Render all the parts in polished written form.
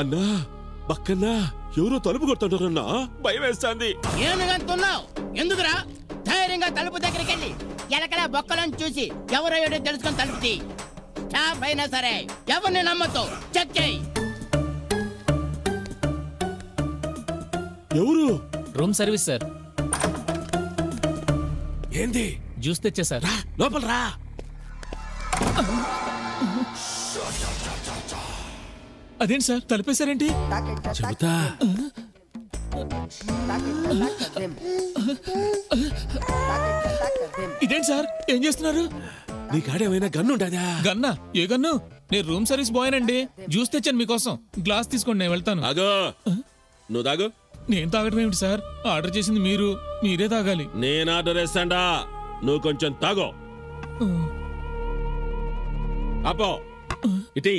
అన్నా పక్కన్నా ఎవరో తలుపు కొడుతుంటారన్నా, భయం వేస్తాంది. ఏనుగంటున్నావు ఎందుకురా? ధైర్యంగా తలుపు దగ్గరికి వెళ్ళి ఎలకల బొక్కలను చూసి ఎవరో ఏడో తెలుసుకొని తలుపుతి. స్టాఫ్ అయినా సరే ఎవరిని నమ్మతో చెక్ చేయి. ఎవరు? Room service sir. ఏంది? జ్యూస్ తెచ్చా సార్. లోపల రా. అదేంటి సార్ తలుపేశారేంటి? చెబుతా. ఇదేంటి సార్ ఏం చేస్తున్నారు? నీ కాడేమైనా గన్ను ఉండదా? గన్నా? ఏ గన్ను? నేను రూమ్ సర్వీస్ బాయ్నండి. జ్యూస్ తెచ్చాను మీకోసం. గ్లాస్ తీసుకోండి, నేను వెళ్తాను. ఆగో, నువ్వు తాగు. నేను తాగడం ఏమిటి సార్? ఆర్డర్ చేసింది మీరు, మీరే తాగాలి. నేను ఆర్డర్ చేస్తాండా, నువ్వు కొంచెం తాగో. అపో ఇటీ.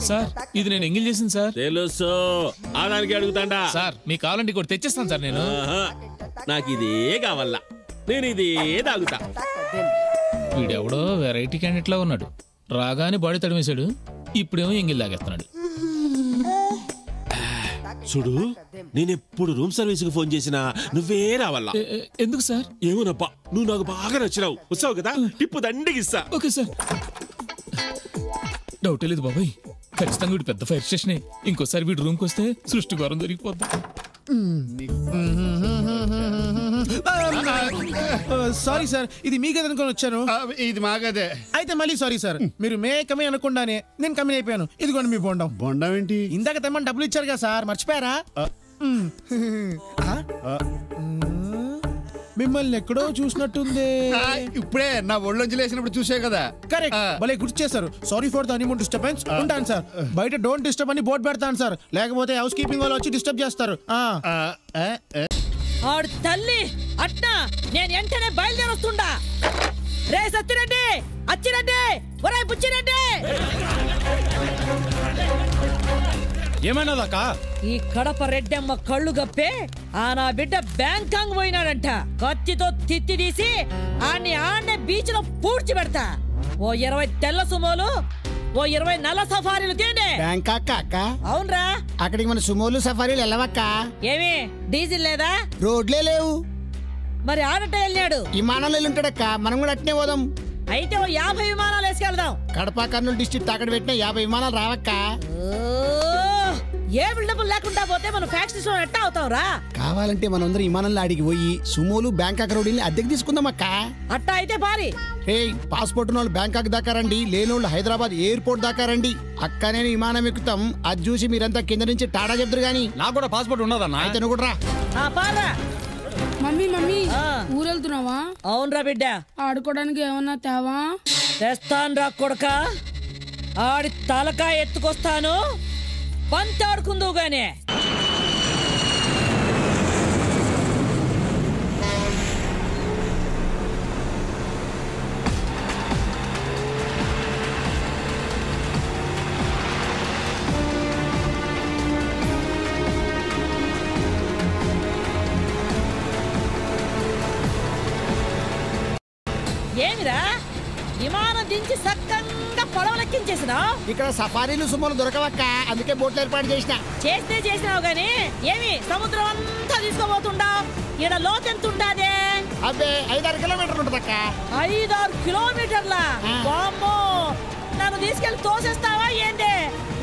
సార్ ఇది నేను ఎంగిల్ చేసింది సార్. తెలుసు, ఆదానికి అడుగుతాండా. సార్ మీకు కావాలంటే కూడా తెచ్చేస్తాను సార్. నేను నాకు ఇదే కావాలా, నేను ఇదే తాగుతా. వీడెవడో వెరైటీ క్యాండిడేట్ లా ఉన్నాడు. రాగానే బాడీ తడిమేశాడు, ఇప్పుడేమో ఎంగిల్ తాగేస్తున్నాడు. చూడు, నేనెప్పుడు రూమ్ సర్వీస్ కి ఫోన్ చేసినా నువ్వే రావాలా. ఎందుకు సార్? ఏమోనప్పా, నువ్వు నాకు బాగా నచ్చినావు. వస్తావు కదా, టిప్పు దండిగిస్తా. Okay sir. డౌటే లేదు బాబాయ్, ఖచ్చితంగా వీడు పెద్ద ఫైర్ స్టేషనే. ఇంకోసారి వీడు రూమ్కి వస్తే సృష్టి ఘోరం జరిగిపోద్ది. సారీ సార్, ఇది మీ గది అనుకుని వచ్చాను. ఇది మా గదే. అయితే మళ్ళీ సారీ సార్, మీరు మే కమే అనుకుండానే నేను కమిన్ అయిపోయాను. ఇదిగోండి మీ బొండం. బొండం ఏంటి? ఇందాక తెమ్మని డబ్బులు ఇచ్చారు కదా సార్, మర్చిపోయారా? మిమ్మల్ని ఎక్కడో చూసినట్టుంది. ఇప్పుడే నా ఒళ్ళొంచి లేసినప్పుడు చూసే కదా. కరెక్ట్, భలే గుర్తు చేశారు. Sorry for the honeymoon disturbance. ఉంటాను సార్. బయట డోంట్ డిస్టర్బ్ అని బోర్డు పెడతాను సార్, లేకపోతే హౌస్ కీపింగ్ వాళ్ళు వచ్చి డిస్టర్బ్ చేస్తారు. ఆడు తల్లి అట్నా, నేను వెంటనే బయలుదేరొస్తుండా. రే సత్తిరెడ్డి, అచ్చిరెడ్డి, ఒరే బుచ్చిరెడ్డి. ఏమైనాదక్క? ఈ కడప రెడ్డమ్మ కళ్ళు గప్పే ఆ నా బిడ్డ బ్యాంకాంగ్ పోయినాడంట. కత్తితో తిత్తి తీసి ఆడనే బీచ్ లో పూడ్చి పెడతా. ఓ 20 తెల్ల సుమోలు, ఓ 20 నల్ల సఫారీలు తేండి. బ్యాంకాక్ అక్క? అవునరా. అక్కడికి మన సుమోలు సఫారీలు వెళ్ళవక్క. ఏమి డీజిల్ లేదా? రోడ్లే లేవు. మరి ఆడట వెళ్ళాడు. విమానాలు ఉంటాడక్క, మనం కూడా అట్నే పోదాం. అయితే ఓ 50 విమానాలు వేసుకెళ్దాం. కడప కర్నూలు డిస్ట్రిక్ట్ అక్కడ పెట్టిన 50 విమానాలు రావక్క. ఏ బిల్డపులు లేకుండా పోతే మనం ఫ్యాక్టరీస్ లో ఎట్టా అవుతావురా? కావాలంటే మనందరం విమానంలో ఆడికి పోయి సుమోలు బ్యాంకాక్ రోడ్ని అద్దెకి తీసుకుందాం అక్క. అట్టా అయితే పారి. హే, పాస్పోర్ట్ ఉన్న వాళ్ళు బ్యాంకాక్ దాకా రండి, లేనోళ్ళు హైదరాబాద్ ఎయిర్పోర్ట్ దాకా రండి. అక్క నేను విమానం ఎక్కుతాం, అది చూసి మీరంతా కింద నుంచి టాటా చెప్తారు గానీ. నాకు కూడా పాస్పోర్ట్ ఉన్నదన్నా. అయితే నువ్వు కూడా రా. మమ్మీ మమ్మీ, ఊరెళ్తున్నావా? అవునరా బిడ్డ. ఆడుకోవడానికి ఏమన్నా తేవా? తెస్తాను రా కొడుక. ఆడి తలకాయ ఎత్తుకొస్తాను, పంత ఆడుకుందువు గానే. ఏమిరా విమానం దించి సక్కంగా పొడవలెక్కించేసినావు? ఇక్కడ సఫారీలు సుమోలు దొరకవక్క, అందుకే బోట్లు ఏర్పాటు చేసినావు గాని ఏమి సముద్రం అంతా తీసుకోబోతుండావు? ఈడ లోతెంతుండాదే? అబ్బే 5-6 కిలోమీటర్లు ఉంటదక్క. 5-6 కిలోమీటర్ల? వామ్మో, నన్ను తీసుకెళ్లి తోసేస్తావా ఏంటి?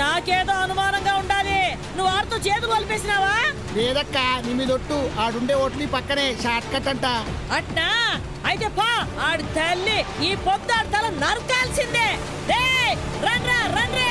నాకేదో అనుమానంగా ఉండాలి. నువ్వు ఆడుతూ చేతులు కలిపేసినావా? లేదక్క, నీ మీద ఒట్టు. ఆడుండే ఓట్లు పక్కనే షార్ట్ కట్ అంట. అట్నా? అయితే పా, ఆడి తల్లి ఈ పొద్దు ఆడి తల నరకాల్సిందే. రండ్రా రండ్రే.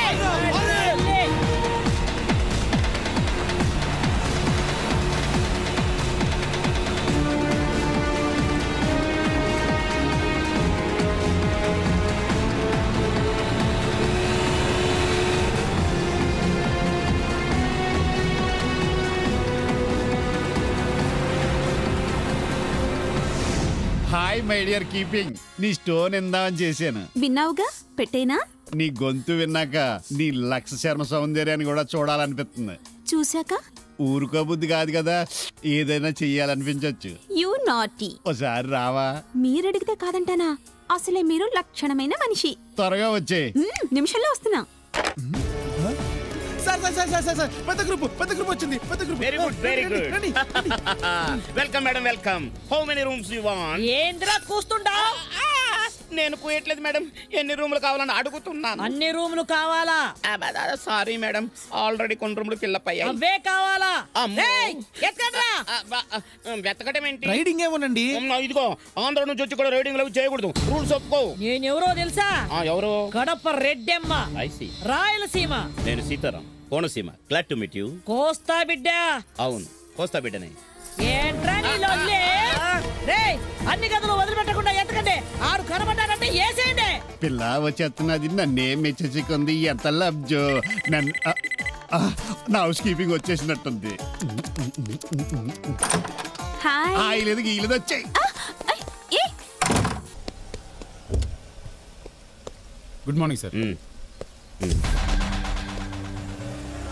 Hi my dear keeping. నీ స్టోన్ ఎందామని చేశాను. విన్నావుగా, పెట్టేనా? నీ గొంతు విన్నాక నీ లక్ష శర్మ సౌందర్యాన్ని కూడా చూడాలనిపిస్తుంది. చూసాక ఊరుకో బుద్ధి కాదు కదా, ఏదైనా చెయ్యాలనిపించవచ్చు. You naughty. ఒకసారి రావా? మీరడిగితే కాదంటానా? అసలే మీరు లక్షణమైన మనిషి. త్వరగా వచ్చే. నిమిషంలో వస్తున్నా. సార్ పెద్ద గ్రూప్ వచ్చింది పెద్ద group. Very good very good. Welcome madam welcome. How many rooms you want? ఏంద్రా కూస్తుంటావ్? నేను పోయట్లేదు మేడం, ఎన్ని రూములు కావాలని అడుగుతున్నాను. అన్ని రూములు కావాలా? సారీ మేడం, ఆల్రెడీ కొన్ని రూములు ఫిల్అప్ అయ్యాయి. అవే కావాలా? అమ్మో. ఏయ్, ఎక్కడ్రా? వెతకటం ఏంటి? రైడింగ్ ఏమోనండి. ఇదిగో ఆంధ్ర నుంచి వచ్చి కూడా రైడింగ్ అవి చేయకూడదు, రూల్స్ ఒప్పుకో. నేనెవరో తెలుసా? ఎవరు? కడప రెడ్డెమ్మ, రాయలసీమ. నేను Sitaram, Konaseema. Glad to meet you. Kosta బిడ్డ. అవును, కోస్తా బిడ్డనే. ఏంట్రా నీ లొల్లి? రేయ్, అన్ని గదులు వదిలిపెట్టకుండా ఎత్తకండి. ఆడు కనబడ్డాడంటే ఏసేయండి. పిల్ల వచ్చేస్తున్నది, నన్నే మెచ్చుకుంది. ఎంత లబ్జో నన్ను. నా హౌస్ కీపింగ్ వచ్చేసినట్టుంది. హాయ్. లేదు గీలేదు వచ్చాయి. Good morning sir.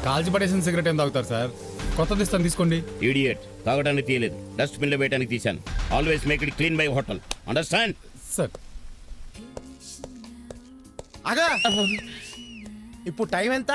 కాల్చి పడేసిన సిగరెట్ ఏం తాగుతారు సార్? కొత్తది ఇస్తాను తీసుకోండి. ఇడియట్, తాగడానికి తీయలేదు, డస్ట్ బిన్ లో వేయడానికి తీశాను. Always make it clean by hotel, understand? Sir అగా ఇప్పుడు టైం ఎంత?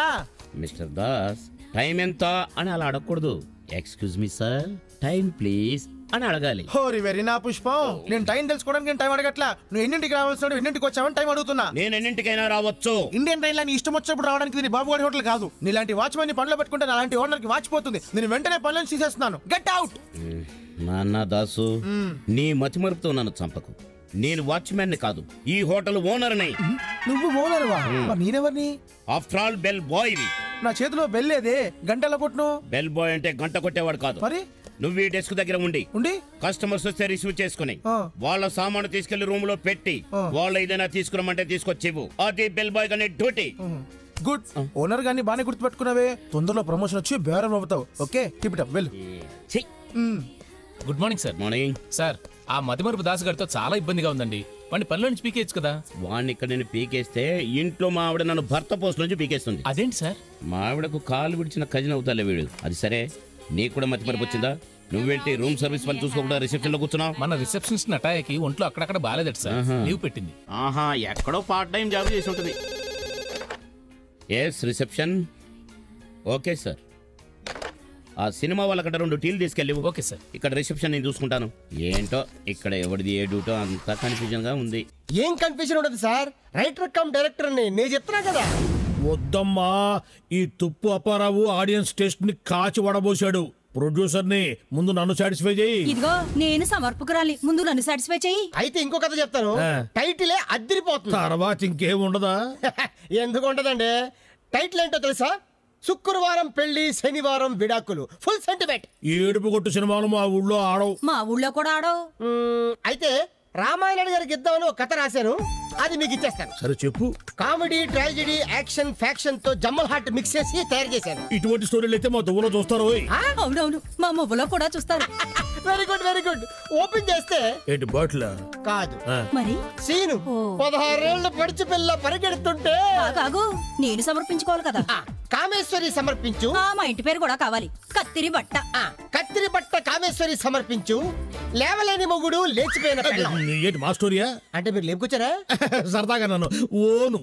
మిస్టర్ దాస్, టైం ఎంత అని అలా అడగకూడదు. Excuse me sir, time please అని అడగాలి. హోరి వెరీ నా పుష్పం. నేను టైం తెలుసుకోవడానికి నేను టైం అడగట్లా. నువ్వు ఎన్నింటికి రావాల్సిన ఎన్నింటికి వచ్చావని టైం అడుగుతున్నా. నేను ఎన్నింటికైనా రావచ్చు. ఇండియన్ రైల్ నీ ఇష్టం వచ్చినప్పుడు రావడానికి ఇది బాబుగాడి హోటల్ కాదు. నీలాంటి వాచ్మెన్ ని పనిలో పెట్టుకుంటే అలాంటి ఓనర్ కి వాచిపోతుంది. నేను వెంటనే పనులను తీసేస్తున్నాను. Get out. నాన్న దాసు, నీ మతిమరుపుతో నన్ను చంపకు. నేను వాచ్మెన్ ని కాదు, ఈ హోటల్ ఓనర్ని. నువ్వు ఓనర్వా? నేనెవరిని? After all bell boy. నా చేతిలో బెల్లేదే, గంటల కొట్టును. బెల్ బాయ్ అంటే గంట కొట్టేవాడు కాదు. మరి నువ్వు ఈ డెస్క్ దగ్గర ఉండి కస్టమర్స్ వస్తే రిసీవ్ చేసుకుని వాళ్ళ సామాను తీసుకెళ్లి రూమ్ లో పెట్టి వాళ్ళు ఏదైనా తీసుకురమ్మంటే తీసుకొచ్చివు. అది బెల్ బాయ్ గానే డ్యూటీ. గుడ్. ఓనర్ గాని బానే గుర్తుపెట్టుకున్నావే. తొందరలో ప్రమోషన్ వచ్చి బేరం అవుతావు. Okay, keep it up. Well. Good morning sir. Morning sir. ఆ మతిమరుపు దాసు గారితో చాలా ఇబ్బందిగా ఉందండి. వాడిని పనిలో నుంచి పీకేయచ్చు కదా. వాడిని ఇక్కడ నేను పీకేస్తే ఇంట్లో మా ఆవిడ నన్ను భర్త పోస్ట్ నుంచి పీకేస్తుంది. అదేంటి సార్? మా ఆవిడకు కాలు విడిచిన కజిన్ అవుతాలే వీడు. అది సరే, నీకు కూడా మతిమరుపు వచ్చిందా? నువ్వేంటి రూమ్ సర్వీస్ పని చూసుకోకుండా రిసెప్షన్ లో కూర్చున్నావు? మన రిసెప్షనిస్ట్ నటాయకి ఒంట్లో అక్కడక్కడ బాలేదట సార్, లీవ్ పెట్టింది. ఆహా, ఎక్కడో పార్ట్ టైం జాబ్ చేసి ఉంటుంది. Yes, reception. Okay sir. ఆ సినిమా వాళ్ళకట 2 టీలు తీసుకెళ్ళి. Okay sir. ఇక్కడ రిసెప్షన్ నేను చూసుకుంటాను. ఏంటో ఇక్కడ ఎవరిది ఏ డ్యూటో అంతా కన్ఫ్యూజన్ గా ఉంది. ఏం కన్ఫ్యూజన్ ఉండదు సార్, రైటర్ కమ్ డైరెక్టర్ అని నేను చెప్తున్నా కదా. వద్దమ్మా, ఈ తుప్పు అప్పారావు ఆడియన్స్ టేస్ట్ ని కాచి వడబోసాడు. ప్రొడ్యూసర్ ని ముందు నన్ను సాటిస్ఫై చేయి. ఇదిగో నేను సమర్పకురాలి, ముందు నన్ను సాటిస్ఫై చేయి. అయితే ఇంకో కథ చెప్తాను, టైటిలే అద్దరిపోతుంది. తర్వాత ఇంకేం ఉండదా? ఎందుకు ఉండదండి? టైటిల్ ఏంటో తెలుసా? శుక్రవారం పెళ్లి, శనివారం విడాకులు. Full sentiment. ఏడుపు కొట్టు సినిమాలు మా ఊళ్ళో ఆడవు. మా ఊళ్ళో కూడా ఆడవు. అయితే రామాయణ గారికి ఇద్దామని ఒక కథ రాశాను, అది మీకు ఇచ్చేస్తాను. సరే చెప్పు. కామెడీ, ట్రాజెడీ, యాక్షన్, ఫ్యాక్షన్ తో జమ్మల్ హార్ట్ మిక్స్ చేసి తయారు చేశాను. ఇటువంటి స్టోరీలు అయితే మా దువ్వలో చూస్తారు. అవునవును, మా మువ్వలో కూడా చూస్తారు. Very good very good. Open చేస్తే ఏంటి బాటిల్ కాదు, మరి సీను 16 ఏళ్ల పడిచి పిల్ల పరిగెడుతుంటే కాగు నేను సమర్పించుకోవాలి కదా. కామేశ్వరి సమర్పించు. మా ఇంటి పేరు కూడా కావాలి. కత్తిరి బట్ట. కత్తిరి బట్ట కామేశ్వరి సమర్పించు. లేవలేని మొగుడు, లేచిపోయిన పిల్ల. ఏంటి మా స్టోరీయా? అంటే మీరు లేపుకొచ్చారా? సరదాగా నన్ను ఓను.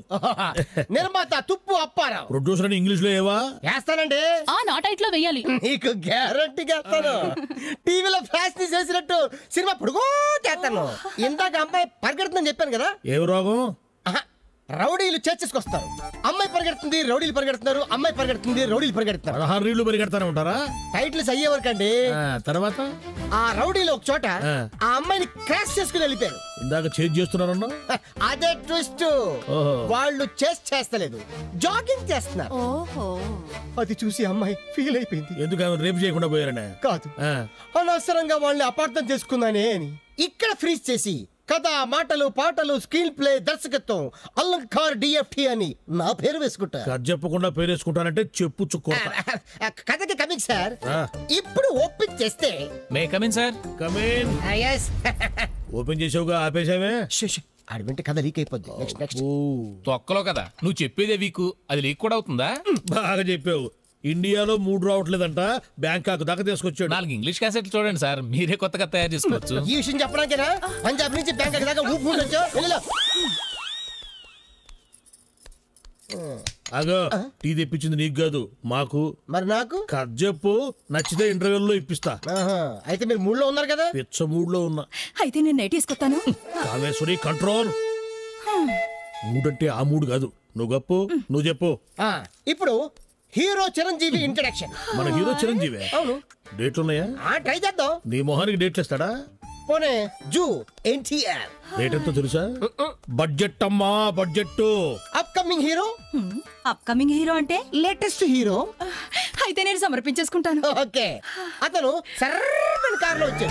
నిర్మాత తుప్పు అప్పారావు. ప్రొడ్యూసర్ అని ఇంగ్లీష్ లో ఏవా వేస్తానండి. నా టైట్లో వేయాలి. నీకు గ్యారంటీగా వేస్తాను. టీవీలో ఫ్లాష్ న్యూస్ వేసినట్టు సినిమా పొడుగు చేస్తాను. ఇందాక అమ్మాయి పరిగెడుతుందని చెప్పాను కదా. ఏం రోగం? రౌడీలు చర్చస్కొస్తారు. అమ్మాయి పరిగెడుతుంది, రౌడీలు పరిగెడుతున్నారు. అమ్మాయి పరిగెడుతుంది, రౌడీలు పరిగెడుతున్నారు. 16 రీళ్లు పరిగెడతానే ఉంటారా? టైటిల్స్ అయ్యేవరకండి. తర్వాత ఆ రౌడీలు ఒక చోట ఆ అమ్మాయిని క్రాష్ చేసుకుని వెళ్ళిపోయారు. ఇందాక చేంజ్ చేస్తున్నారన్నా? అదే ట్విస్ట్. వాళ్ళు చేస్తలేదు, జాగింగ్ చేస్తున్నారు. అది చూసి అమ్మాయి ఫీల్ అయిపోయింది. ఎందుకు రేపు చేయకుండా పోయారనే? కాదు, అనవసరంగా వాళ్ళని అపార్థం చేసుకున్నానే అని. ఇక్కడ ఫ్రీజ్ చేసి కథ, మాటలు, పాటలు, స్క్రీన్ ప్లే, దర్శకత్వం అలంకార్ డిఎఫ్టి అని నా పేరు వేసుకుంటా. చెప్పకుండా పేరు వేసుకుంటానంటే చెప్పు చుక్కో. కథకి కమింగ్ సార్. ఇప్పుడు ఓపెన్ చేస్తే may come in sir. Come in. Open చేసావుగా ఆపేసావే. అడివింటే కథ లీక్ అయిపోద్ది. నెక్స్ట్ తొక్కలో కదా నువ్వు చెప్పేదే వీకు, అది లీక్ కూడా అవుతుందా? బాగా చెప్పావు. ఇండియాలో 3 రావట్లేదంట, బ్యాంకాక్ దాకా తీసుకొచ్చాడు. 4 ఇంగ్లీష్ క్యాసెట్లు చూడండి సార్, మీరే కొత్తగా తయారు చేసుకోవచ్చు. ఈ విషయం చెప్పడానికేనా పంజాబ్ నుంచి బ్యాంకాక్ దాకా ఊపుకుంటూ అగో టీ తెప్పించింది నీకు కాదు మాకు. మరి నాకు కథ చెప్పు, నచ్చితే ఇంటర్వ్యూలో ఇప్పిస్తా. అయితే మీరు మూడ్లో ఉన్నారు కదా? పిచ్చ మూడ్లో ఉన్నా. అయితే నేను నైట్ తీసుకొస్తాను. కామేశ్వరి కంట్రోల్. మూడంటే ఆ మూడు కాదు. నువ్వు గప్పు, నువ్వు చెప్పు. ఇప్పుడు హీరో చిరంజీవి ఇంట్రడక్షన్. మన హీరో చిరంజీవి? అవును. డేట్లు ఉన్నాయా? ట్రై చేద్దాం. నీ మొహానికి డేట్లు ఇస్తాడా? పోనే జూ ఎన్టీఆర్. డేట్ ఎంతో తెలుసా? బడ్జెట్ అమ్మా, budget. Upcoming hero. Upcoming hero అంటే లేటెస్ట్ హీరో. అయితే నేను సమర్పించేసుకుంటాను. ఓకే. అతను సర్రమని కారులో వచ్చాడు.